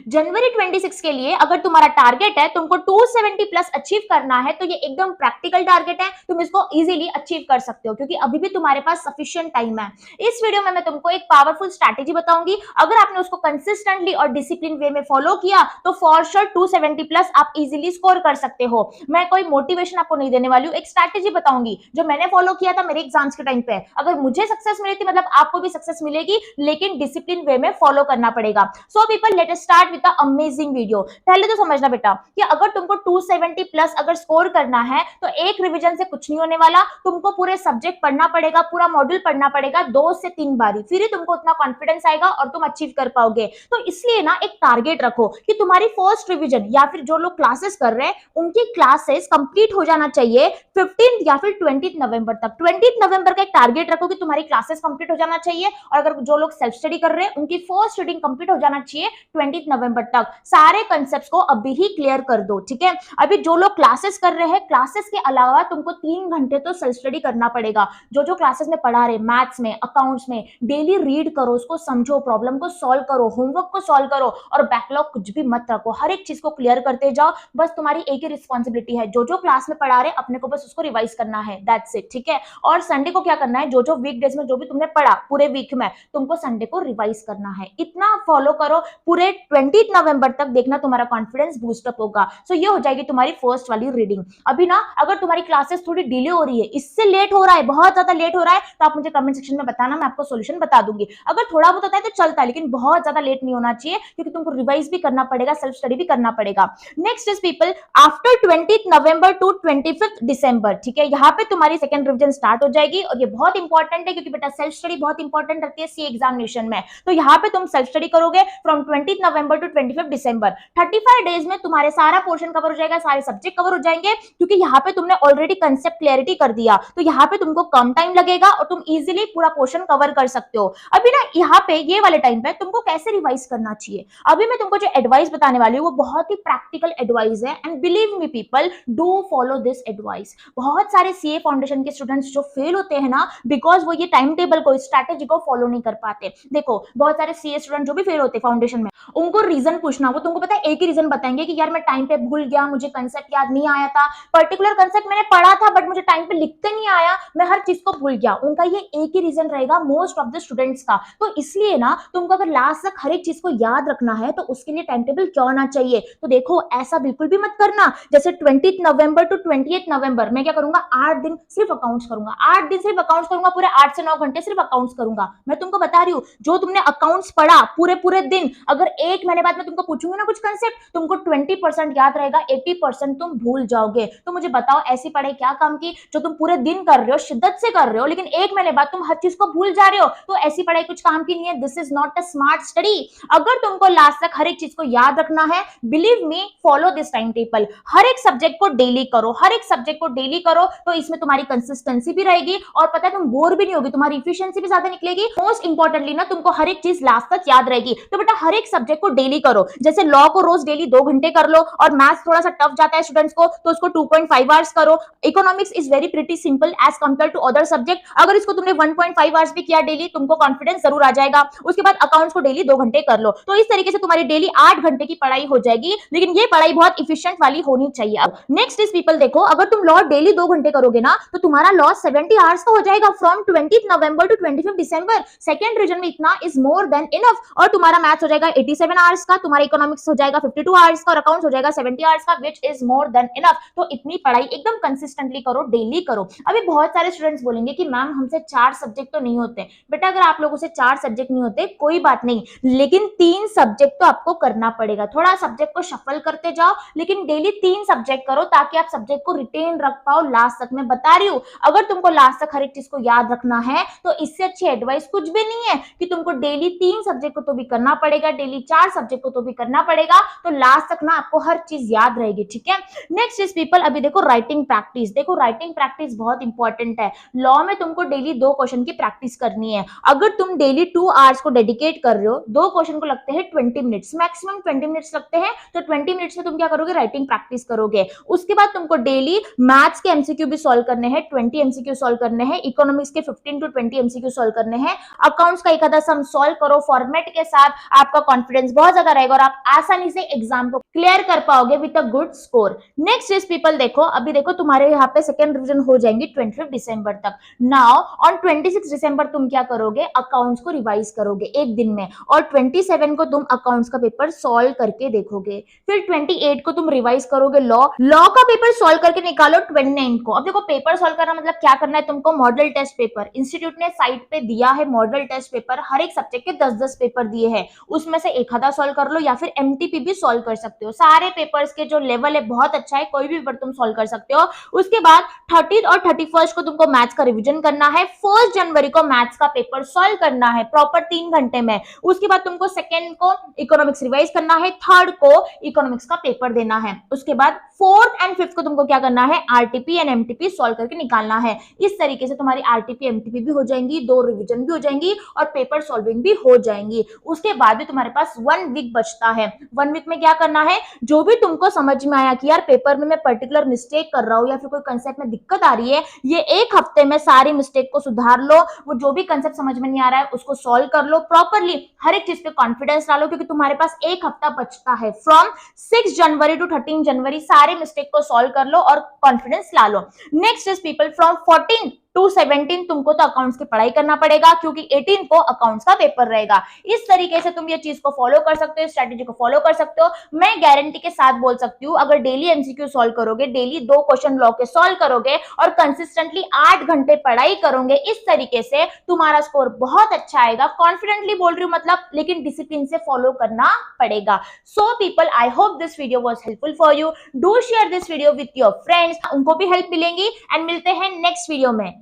जनवरी 26 के लिए अगर तुम्हारा टारगेट है तुमको 270 प्लस अचीव करना है, तो ये एकदम प्रैक्टिकल टारगेट है, तुम इसको इजीली अचीव कर सकते हो क्योंकि अभी भी तुम्हारे पास सफिशिएंट टाइम है। इस वीडियो में मैं तुमको एक पावरफुल स्ट्रैटेजी बताऊंगी, अगर आपने उसको कंसिस्टेंटली और डिसिप्लिन वे में फॉलो किया तो फॉर श्योर 270 प्लस आप इजीली स्कोर कर सकते हो। मैं कोई मोटिवेशन आपको नहीं देने वाली हूँ, एक स्ट्रैटेजी बताऊंगी जो मैंने फॉलो किया था मेरे एग्जाम्स के टाइम पे। अगर मुझे सक्सेस मिली थी, मतलब आपको भी सक्सेस मिलेगी, लेकिन डिसिप्लिन वे में फॉलो करना पड़ेगा। So people, let us start with the amazing video. पहले तो समझना बेटा कि अगर तुमको 270 प्लस अगर स्कोर करना है तो एक रिवीजन से कुछ नहीं होने वाला, तुमको पूरे सब्जेक्ट पढ़ना पड़ेगा, पूरा मॉड्यूल पढ़ना पड़ेगा 2 से 3 बारी, फिर ही तुमको उतना कॉन्फिडेंस आएगा और तुम अचीव कर पाओगे। तो इसलिए ना एक टारगेट रखो कि तुम्हारी फर्स्ट रिवीजन या फिर जो लोग क्लासेस कर रहे हैं उनकी क्लासेस कंप्लीट हो जाना चाहिए 15 या फिर 20 नवंबर तक। 20 नवंबर का एक टारगेट रखो कि तुम्हारी क्लासेस कंप्लीट हो जाना चाहिए, और अगर जो लोग सेल्फ स्टडी कर रहे हैं उनकी फर्स्ट रीडिंग कंप्लीट हो जाना चाहिए 20 नवंबर तक। सारे कांसेप्ट्स को अभी ही क्लियर कर दो, ठीक है। अभी जो लोग क्लासेस कर रहे हैं, क्लासेस के अलावा तुमको 3 घंटे तो सेल्फ स्टडी करना पड़ेगा। जो जो क्लासेस में पढ़ा रहे, मैथ्स में, अकाउंट्स में, डेली रीड करो, उसको समझो, प्रॉब्लम को सॉल्व करो, होमवर्क को सॉल्व करो, और बैकलॉग कुछ भी मत रखो, हर एक चीज को क्लियर करते जाओ। बस तुम्हारी एक ही रिस्पॉन्सिबिलिटी है, जो जो क्लास में पढ़ा रहे अपने को बस उसको रिवाइज करना है, दैट्स इट, ठीक है। और संडे को क्या करना है, जो जो वीक डेज में जो भी तुमने पढ़ा पूरे वीक में, तुमको संडे को रिवाइज करना है। इतना फॉलो करो पूरे 20 नवंबर तक, देखना तुम्हारा कॉन्फिडेंस बूस्ट अप होगा। सो ये हो जाएगी तुम्हारी फर्स्ट वाली रीडिंग। अभी ना अगर तुम्हारी क्लासेस थोड़ी डिले हो रही है, इससे लेट हो रहा है, बहुत ज्यादा लेट हो रहा है, तो आप मुझे कमेंट सेक्शन में बताना, मैं आपको सॉल्यूशन बता दूंगी। अगर थोड़ा बहुत होता है तो चलता है, लेकिन बहुत ज्यादा लेट नहीं होना चाहिए क्योंकि तुमको रिवाइज भी करना पड़ेगा, सेल्फ स्टडी भी करना पड़ेगा। Next is people, after 20 November to 25 December, ठीक है, यहाँ पे तुम्हारी सेकंड रिवीजन स्टार्ट हो जाएगी। और ये बहुत इंपॉर्टेंट है क्योंकि बेटा सेल्फ स्टडी बहुत इंपॉर्टेंट रहती है सी एग्जामिनेशन में। तो यहाँ पे तुम सेल्फ स्टडी करोगे from 20 November to 25 December. 35 days में तुम्हारे सारा पोर्शन कवर हो जाएगा, सारे सब्जेक्ट कवर हो जाएंगे, क्योंकि यहाँ पे तुमने ऑलरेडी कंसेप्ट क्लैरिटी कर दिया, तो यहाँ पे तुमको कम टाइम लगेगा और तुम इजीली पूरा पोर्शन कवर कर सकते हो। अभी ना यहाँ पे ये वाले टाइम पे तुमको कैसे रिवाइज करना चाहिए, अभी मैं तुमको जो एडवाइस बताने वाली हूँ वो बहुत ही प्रैक्टिकल एडवाइस है, and believe me people, do follow this advice. बहुत सारे सीए फाउंडेशन के स्टूडेंट्स जो फेल होते हैं ना, बिकॉज वो ये टाइम टेबल को, स्ट्रैटेजी को फॉलो नहीं कर पाते। देखो बहुत सारे सीए स्टूडेंट जो भी फेल होते हैं फाउंडेशन में, उनको रीजन पूछना, वो तुमको पता है एक ही रीजन बताएंगे कि यार मैं टाइम पे भूल गया, मुझे कंसेप्ट याद नहीं आया था, पर्टिकुलर कंसेप्ट मैंने पढ़ा था बट मुझे टाइम पे लिखते नहीं आया, मैं हर चीज को भूल गया। उनका ये एक ही रीजन रहेगा मोस्ट ऑफ द स्टूडेंट्स का। तो इसलिए ना तुमको अगर लास्ट तक हर एक चीज को याद रखना है तो उसके लिए टाइम टेबल क्या होना चाहिए। तो देखो ऐसा बिल्कुल भी मत करना जैसे 20 नवंबर टू 28 नवंबर मैं क्या करूंगा, 8 दिन सिर्फ अकाउंट्स करूंगा, 8 दिन सिर्फ अकाउंट्स करूंगा, पूरे 8 से 9 घंटे सिर्फ अकाउंट्स करूंगा। मैं तुमको बता रही हूँ, जो तुमने अकाउंट्स पढ़ा पूरे पूरे दिन, अगर 1 महीने बाद मैं तुमको पूछूंगी ना कुछ कंसेप्ट, तुमको 20% याद रहेगा, 80% तुम भूल जाओगे। तो मुझे बताओ ऐसी पढ़ाई क्या काम की जो तुम पूरे दिन कर रहे हो, शिद्दत से कर रहे हो, लेकिन 1 महीने बाद तुम हर चीज को भूल जा रहे हो। तो ऐसी पढ़ाई कुछ काम की नहीं है, this is not a smart study. अगर तुमको लास्ट तक हर एक चीज को याद रखना है, believe me, follow this time table. हर एक सब्जेक्ट को डेली करो, हर एक सब्जेक्ट को डेली करो, तो इसमें तुम्हारी कंसिस्टेंसी भी रहेगी और पता है तुम बोर भी नहीं होगी, तुम्हारी इफिशिएंसी भी ज्यादा निकलेगी। मोस्ट इंपॉर्टेंटली ना तुमको हर एक चीज लास्ट तक याद रहेगी। तो बेटा हर एक सब्जेक्ट को डेली करो, जैसे लॉ को रोज डेली 2 घंटे कर लो, और मैथ्स थोड़ा सा टफ जाता है स्टूडेंट्स को तो उसको 2.5 आवर्स करो। Economics is very pretty simple as compare to other subject, अगर इसको तुमने 1.5 आवर्स भी किया डेली, तुमको कॉन्फिडेंस जरूर आ जाएगा। उसके बाद अकाउंट्स को डेली 2 घंटे कर लो, तो इस तरीके से तुम्हारी डेली 8 घंटे की पढ़ाई हो जाएगी, लेकिन ये पढ़ाई बहुत इफिशिएंट वाली होनी चाहिए। अब नेक्स्ट इज पीपल, देखो अगर तुम लॉ डेली 2 घंटे करोगे ना तो तुम्हारा लॉ 70 आवर्स का हो जाएगा from 20 November to 25 December. Second reason में इतना इज मोर देन इनफ, और तुम्हारा मैथ्स हो जाएगा 87 आवर्स का, तुम्हारा इकोनॉमिक्स हो जाएगा 52 आवर्स का, और अकाउंट्स हो जाएगा 70 आवर्स का, which is more than enough. तो इतनी पढ़ाई एकदम कंसिस्टेंटली करो, डेली करो। अभी बहुत सारे स्टूडेंट्स बोलेंगे कि मैम हमसे 4 सब्जेक्ट तो नहीं होते। बेटा अगर आप लोगों से 4 सब्जेक्ट नहीं होते कोई बात नहीं, लेकिन 3 सब्जेक्ट तो आपको करना पड़ेगा। थोड़ा सब्जेक्ट को शफल करते जाओ, लेकिन डेली 3 सब्जेक्ट करो ताकि आप सब्जेक्ट को रिटेन रख पाओ लास्ट तक। मैं बता रही हूँ, अगर तुमको लास्ट तक हर एक चीज को याद रखना है तो इससे अच्छी एडवाइस कुछ भी नहीं है कि तुमको डेली 3 सब्जेक्ट को तो भी करना पड़ेगा, डेली 4 सब्जेक्ट को तो भी करना पड़ेगा, तो लास्ट तक ना आपको हर चीज याद रहेगी, ठीक है। नेक्स्ट इज पीपल, अभी देखो राइटिंग प्रैक्टिस। देखो राइटिंग प्रैक्टिस बहुत इंपॉर्टेंट है। लॉ में तुमको डेली 2 क्वेश्चन की प्रैक्टिस करनी है। अगर तुम डेली 2 आवर्स को डेडिकेट कर रहे हो, 2 क्वेश्चन को लगते हैं 20 मिनट्स, मैक्सिमम 20 मिनट्स लगते हैं, तो 20 मिनट्स में तुम क्या करोगे, राइटिंग प्रैक्टिस करोगे। उसके बाद तुमको डेली मैथ्स के एमसीक्यू भी सॉल्व करने हैं, 20 एमसीक्यू सॉल्व करने हैं, इकोनॉमिक्स के 15 टू 20 एमसीक्यू सॉल्व करने हैं, अकाउंट्स का एक आधा सम सॉल्व करो फॉर्मेट के साथ, आपका कॉन्फिडेंस बहुत बहुत ज्यादा रहेगा और आप आसानी से एग्जाम को क्लियर कर पाओगे with a good score. Next is people, देखो अभी देखो तुम्हारे यहाँ पे सेकेंड रिवीजन हो जाएंगी 25 दिसंबर तक। नाउ ऑन 26 दिसंबर तुम क्या करोगे, अकाउंट्स को रिवाइज करोगे एक दिन में, और 27 को तुम अकाउंट्स का पेपर सॉल्व करके देखोगे। फिर 28 को तुम रिवाइज करोगे लॉ का पेपर सॉल्व करके निकालो 29 को। अब देखो पेपर सॉल्व करना मतलब क्या करना है तुमको, मॉडल टेस्ट पेपर इंस्टीट्यूट ने साइट पे दिया है, मॉडल टेस्ट पेपर हर एक सब्जेक्ट के 10-10 पेपर दिए हैं, उसमें से एक आधा सॉल्व कर लो या फिर एमटीपी भी सॉल्व कर सकते हो। सारे पेपर्स के जो लेवल है बहुत अच्छा है, कोई भी पेपर तुम सॉल्व कर सकते हो। उसके बाद 30 और 31 को तुमको मैथ्स का रिवीजन करना है, 1 जनवरी को मैथ्स का पेपर सॉल्व करना है प्रॉपर 3 घंटे में। उसके बाद तुमको सेकेंड को इकोनॉमिक्स रिवाइज करना है, थर्ड को इकोनॉमिक्स का पेपर देना है। उसके बाद 4th एंड 5th को तुमको क्या करना है, आरटीपी एंड एमटीपी सॉल्व करके निकालना है। इस तरीके से तुम्हारी आरटीपी एमटीपी भी हो जाएंगी, 2 रिवीजन भी हो जाएंगी और पेपर सॉल्विंग भी हो जाएंगी। उसके बाद भी तुम्हारे पास 1 वीक बचता है। 1 वीक में क्या करना है, जो भी तुमको समझ में आया कि यार पेपर में मैं पर्टिकुलर मिस्टेक कर रहा हूं या फिर कोई कंसेप्ट में दिक्कत आ रही है, ये एक हफ्ते में सारी मिस्टेक को सुधार लो। वो जो भी कंसेप्ट समझ में नहीं आ रहा है उसको सॉल्व कर लो प्रॉपरली, हर एक चीज पे कॉन्फिडेंस डालो, क्योंकि तुम्हारे पास एक हफ्ता बचता है। फ्रॉम 6 जनवरी टू 13 जनवरी सारे मिस्टेक को सॉल्व कर लो और कॉन्फिडेंस ला लो। Next is people, from 14 to 17 तुमको तो अकाउंट्स की पढ़ाई करना पड़ेगा, क्योंकि 18 को अकाउंट्स का पेपर रहेगा। इस तरीके से तुम ये चीज को फॉलो कर सकते हो, स्ट्रेटेजी को फॉलो कर सकते हो। मैं गारंटी के साथ बोल सकती हूँ, अगर डेली एमसीक्यू सॉल्व करोगे, डेली 2 क्वेश्चन लॉ के सॉल्व करोगे और कंसिस्टेंटली 8 घंटे पढ़ाई करोगे, इस तरीके से तुम्हारा स्कोर बहुत अच्छा आएगा। कॉन्फिडेंटली बोल रही हूँ मतलब, लेकिन डिसिप्लिन से फॉलो करना पड़ेगा। So people, I hope this video was helpful for you. Do share this video with your friends, उनको भी हेल्प मिलेंगी। एंड मिलते हैं नेक्स्ट वीडियो में।